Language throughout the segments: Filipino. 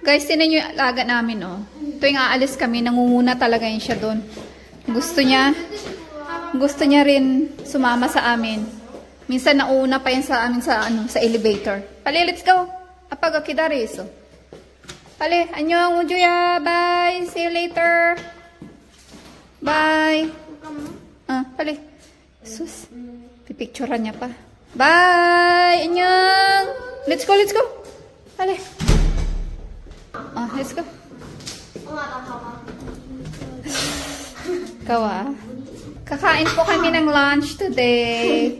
Guys, tinan nyo yung alaga namin, oh. Tuwing aalis kami, nangunguna talaga yun siya doon. Gusto niya rin sumama sa amin. Minsan nauuna pa yan sa amin sa elevator. Pali, let's go. Apag akidari iso. Pali, annyeong ujuya. Bye. See you later. Bye. Pali. Sus. Pipicturean niya pa. Bye. Annyeong. Let's go, let's go. Pali. Let's go. Kawa. Kakain po kami ng lunch today.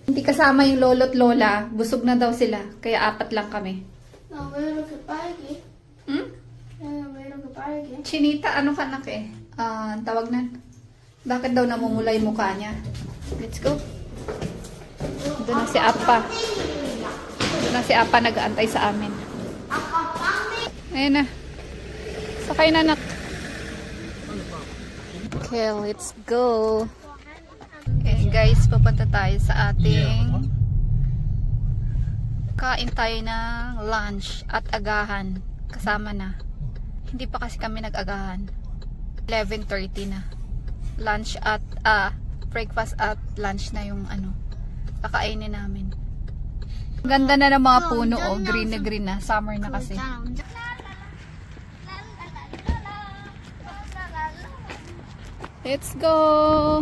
Hindi kasama yung lolo't lola. Busog na daw sila. Kaya 4 lang kami. Chinita, ano ka nak eh? Tawag na. Bakit daw namumula yung mukha niya? Let's go. Doon na si Apa. Doon na si Apa nag-aantay sa amin. Ayan na. Sakay na, nak. Okay, let's go. Okay, guys, papunta tayo sa ating kain tayo ng lunch at agahan. Kasama na. Hindi pa kasi kami nag-agahan. 11:30 na. Lunch at breakfast at lunch na yung kakainin namin. Ganda na ng mga puno, oh. Green na green na. Summer na kasi. Let's go!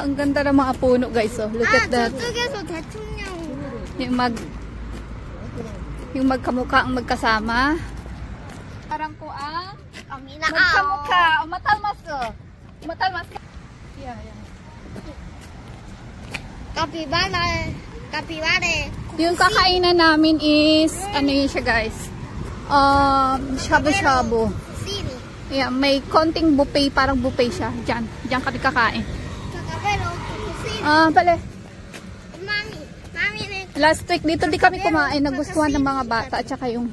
Ang ganda ng mga puno, guys. Oh. Look at that. Yung magkamukha ang magkasama. Parang ko ang magkamukha. Umatalmas ko. Umatalmas ka. Yeah. Kapibare. Yung kakainan namin is, ano yun siya, guys? Shabu-shabu. Yeah, may konting buffet, parang buffet siya. Diyan kami kakain. Pala. Last week dito di kami kumain. Nagustuhan ng mga bata at saka yung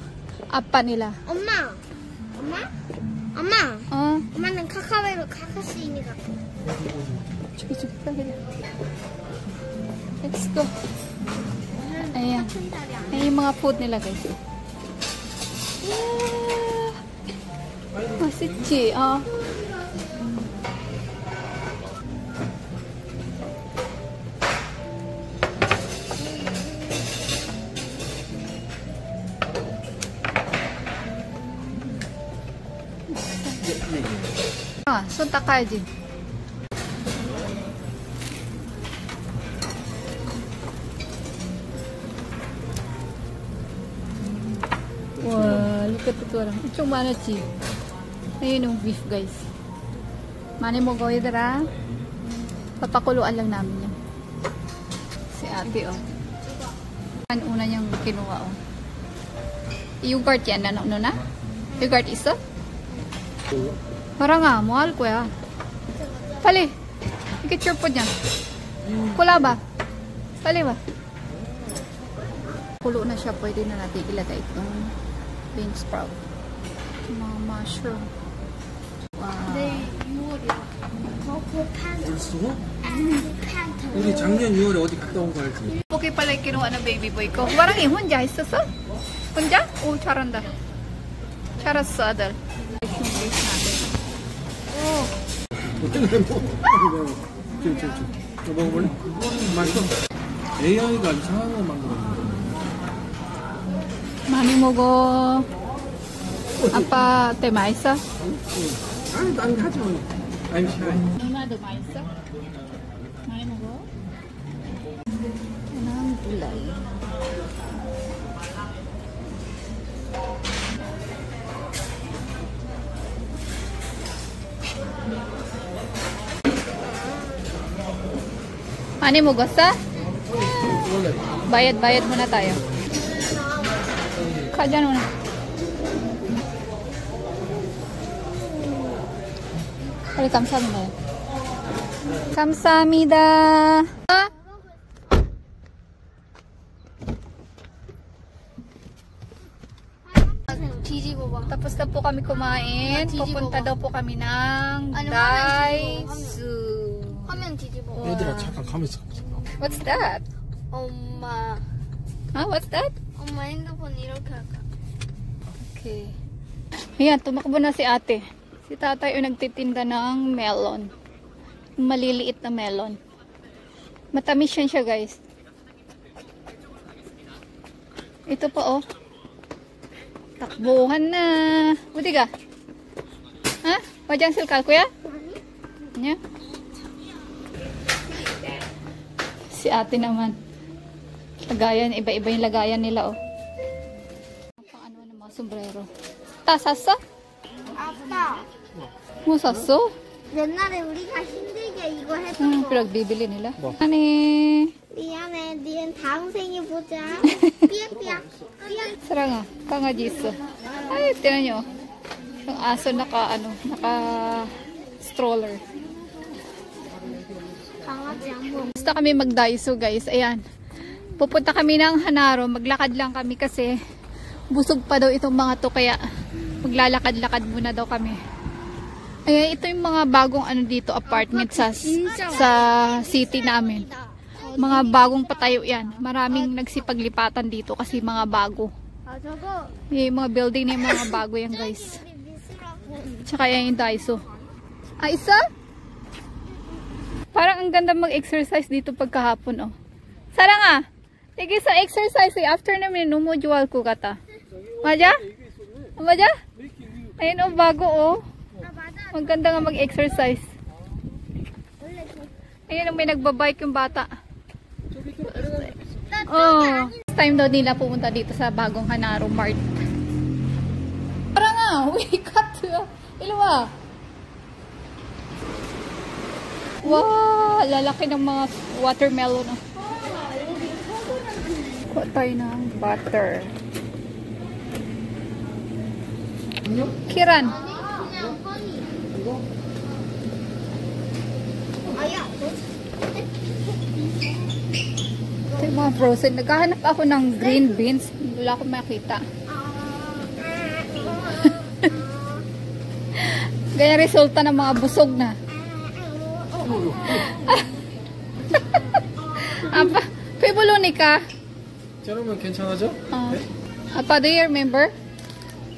apa nila. Oma ng kakawero kakasini ka. Let's go. Ayan. Ayan yung mga food nila, guys. 맛있지? 손 닦아야지. 와, look at ito lang. Itong 많았지? Ayun yung beef, guys. Mani mo go, yadara. Papakuluan lang namin yan. Si ate, oh. Ang una niyang kinuha, oh. Yogurt yan, ano na? Yogurt isa? Parang nga, mahal ko ya. Pali, i-get po dyan. Kula ba? Pali ba? Kulo na siya, pwede na natin ilagay itong bean sprout. Mga mushroom. Wow. 우리 작년 6월에 어디 갔다 온 거 알지? Okay pala yung kinuha ng baby boy ko. Parang 혼자 있었어? 혼자? 오, 잘한다. 잘했어, 아들. yung base natin. Oh. 저 먹어볼래? 맛있어. AI가 이상한 거 만들었네. 많이 먹어. 아빠 때 맛있어? 아니, 난 하지 마. I'm shy. 누나도 맛있어? 많이 먹어? 난 gulay. 많이 먹었어? bayad muna tayo. Kajan muna. Kali 감사합니다. 감사합니다. Tapos na po kami kumain. Pupunta daw po kami ng Daisu. 얘들아 잠깐 가만있어. What's that? 엄마. Huh? What's that? 엄마 핸드폰 이렇게 할까? Okay. Ayan, tumakbo na si ate. Si tatay ay nagtitinda ng melon. Yung maliliit na melon. Matamis yan siya, guys. Ito pa, oh. Takbuhan na. Buti ka? Ha? Wajan silkal, kuya? Nya? Si ate naman. Lagayan, iba-iba yung lagayan nila, oh. Pang ano ng mga sombrero. Ta, 샀어? 아빠, 뭐 샀어? 옛날에 우리가 힘들게 이거 했던 거. pinagbibili nila. Ba? Ani, 미안해, 니는 다음 생에 보자. 삐약삐약. 삐약. sarang kangaji 있어. Ay, tinan nyo. Yung aso naka stroller. 강아지 안 보. Basta kami mag-Daiso, guys. Ayan. Pupunta kami ng Hanaro. Maglakad lang kami kasi busog pa daw itong mga to. Kaya maglalakad-lakad muna daw kami. Ayan, ito yung mga bagong ano dito, apartment sa city namin. Mga bagong patayo yan. Maraming nagsipaglipatan dito kasi mga bago. 아 저거 Yung mga building na yung mga bago yan, guys. 우리 미스라고. Tsaka yan yung Daiso. Ah, isa? Parang ang ganda mag-exercise dito pagkahapon, oh. Sarang ah. Sige sa exercise eh. After namin, numujual ko kata. Maja? Maja? Ayun, oh, bago, oh. 아 맞아. Ang ganda nga mag-exercise. 원래 저. Ayun, oh, may nagbabike yung bata. Oh. Next time daw nila pumunta dito sa bagong Hanaro Mart. Parang nga, we cut. Ilwa. Wow, lalaki ng mga watermelon. Oh. Kuha tayo ng butter. Kiran. 아야. Ito yung mga frozen. Naghahanap ako ng green beans. Wala akong makita. Ganyan resulta ng mga busog na. Apa, pibuluni ka? 자르면 괜찮아져? Apa, do you remember?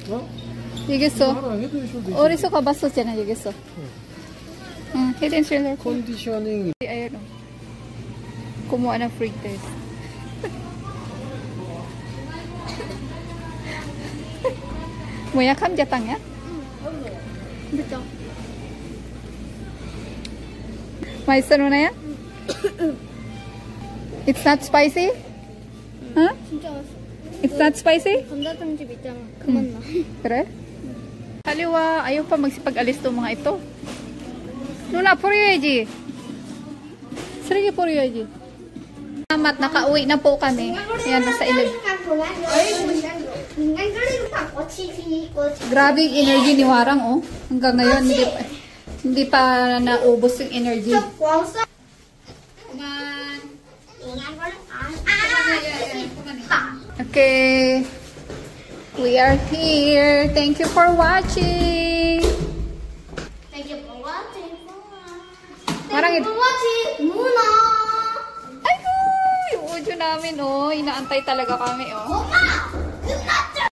어? Yigiso. 하나 해도 Oriso ka baso siya na yigiso. Head and shoulder. 컨디셔닝. Ayun o. Kumuha ng free test. Muya kamjatang ya? 그죠? 맛있어 누나야? It's not spicy? Huh? 진짜 맛있어. It's not spicy? 감자탕집 있잖아. 그 맛나. Kare? Kaliwa, ayaw pa magsipag-alis to mga ito. Nuna, puriyoji. Sige, puriyoji. Salamat, nakauwi na po kami. Yan, nasa ilag. Grabe yung energy ni Warang, oh. Hanggang ngayon, hindi pa naubos yung energy. Okay. We are here. Thank you for watching. Thank you for watching. Warang Thank you for watching. Muna. Ay, yung audio namin, oh. Inaantay talaga kami, oh. 엄마! 끝났어!